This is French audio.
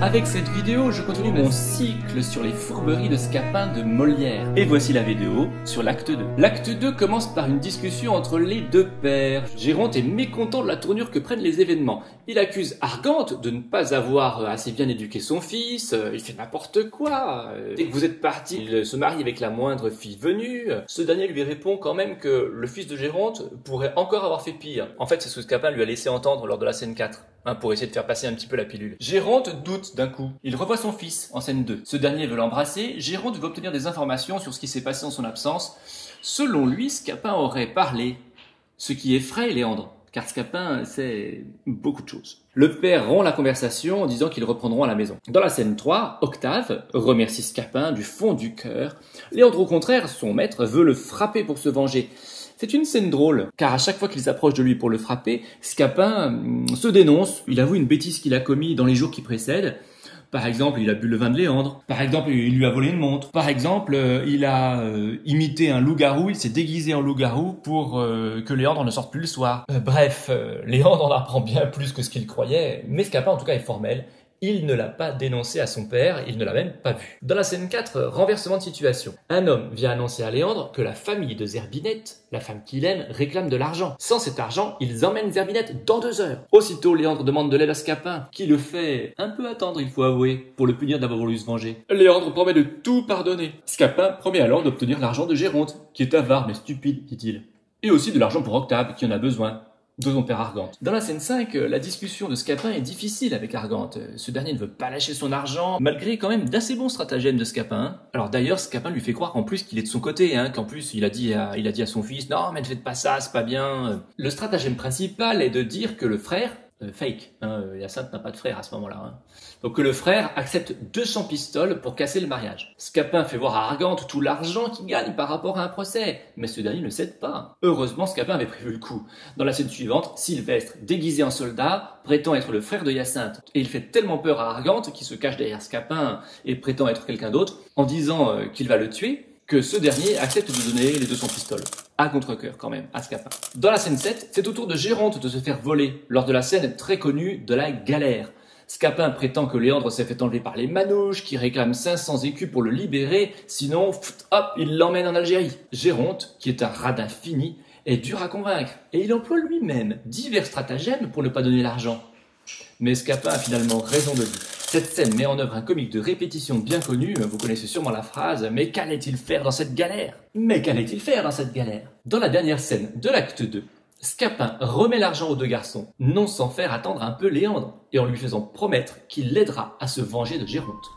Avec cette vidéo, je continue mon cycle sur les fourberies de Scapin de Molière. Et voici la vidéo sur l'acte 2. L'acte 2 commence par une discussion entre les deux pères. Géronte est mécontent de la tournure que prennent les événements. Il accuse Argante de ne pas avoir assez bien éduqué son fils, il fait n'importe quoi. Dès que vous êtes parti, il se marie avec la moindre fille venue. Ce dernier lui répond quand même que le fils de Géronte pourrait encore avoir fait pire. En fait, c'est ce que Scapin lui a laissé entendre lors de la scène 4. Pour essayer de faire passer un petit peu la pilule. Géronte doute d'un coup. Il revoit son fils en scène 2. Ce dernier veut l'embrasser. Géronte veut obtenir des informations sur ce qui s'est passé en son absence. Selon lui, Scapin aurait parlé. Ce qui effraie Léandre, car Scapin sait beaucoup de choses. Le père rompt la conversation en disant qu'ils reprendront à la maison. Dans la scène 3, Octave remercie Scapin du fond du cœur. Léandre, au contraire, son maître, veut le frapper pour se venger. C'est une scène drôle, car à chaque fois qu'il s'approche de lui pour le frapper, Scapin se dénonce, il avoue une bêtise qu'il a commise dans les jours qui précèdent. Par exemple, il a bu le vin de Léandre. Par exemple, il lui a volé une montre. Par exemple, il a imité un loup-garou, il s'est déguisé en loup-garou pour que Léandre ne sorte plus le soir. Bref, Léandre en apprend bien plus que ce qu'il croyait, mais Scapin en tout cas est formel. Il ne l'a pas dénoncé à son père, il ne l'a même pas vu. Dans la scène 4, renversement de situation. Un homme vient annoncer à Léandre que la famille de Zerbinette, la femme qu'il aime, réclame de l'argent. Sans cet argent, ils emmènent Zerbinette dans 2 heures. Aussitôt, Léandre demande de l'aide à Scapin, qui le fait un peu attendre, il faut avouer, pour le punir d'avoir voulu se venger. Léandre promet de tout pardonner. Scapin promet alors d'obtenir l'argent de Géronte, qui est avare mais stupide, dit-il. Et aussi de l'argent pour Octave, qui en a besoin. De son père Argante. Dans la scène 5, la discussion de Scapin est difficile avec Argante. Ce dernier ne veut pas lâcher son argent, malgré quand même d'assez bons stratagèmes de Scapin. Alors d'ailleurs, Scapin lui fait croire qu'en plus qu'il est de son côté, qu'en plus il a dit à son fils « Non, mais ne faites pas ça, c'est pas bien ». Le stratagème principal est de dire que le frère, fake, Hyacinthe n'a pas de frère à ce moment-là. Donc que le frère accepte 200 pistoles pour casser le mariage. Scapin fait voir à Argante tout l'argent qu'il gagne par rapport à un procès, mais ce dernier ne cède pas. Heureusement, Scapin avait prévu le coup. Dans la scène suivante, Sylvestre, déguisé en soldat, prétend être le frère de Hyacinthe. Et il fait tellement peur à Argante, qui se cache derrière Scapin et prétend être quelqu'un d'autre, en disant qu'il va le tuer, que ce dernier accepte de donner les 200 pistoles. À contre-cœur quand même, à Scapin. Dans la scène 7, c'est au tour de Géronte de se faire voler, lors de la scène très connue de la galère. Scapin prétend que Léandre s'est fait enlever par les manouches, qui réclament 500 écus pour le libérer, sinon, hop, il l'emmène en Algérie. Géronte, qui est un radin fini, est dur à convaincre, et il emploie lui-même divers stratagèmes pour ne pas donner l'argent. Mais Scapin a finalement raison de lui. Cette scène met en œuvre un comique de répétition bien connu, vous connaissez sûrement la phrase « Mais qu'allait-il faire dans cette galère ?» Mais qu'allait-il faire dans cette galère? Dans la dernière scène de l'acte 2, Scapin remet l'argent aux 2 garçons, non sans faire attendre un peu Léandre, et en lui faisant promettre qu'il l'aidera à se venger de Géronte.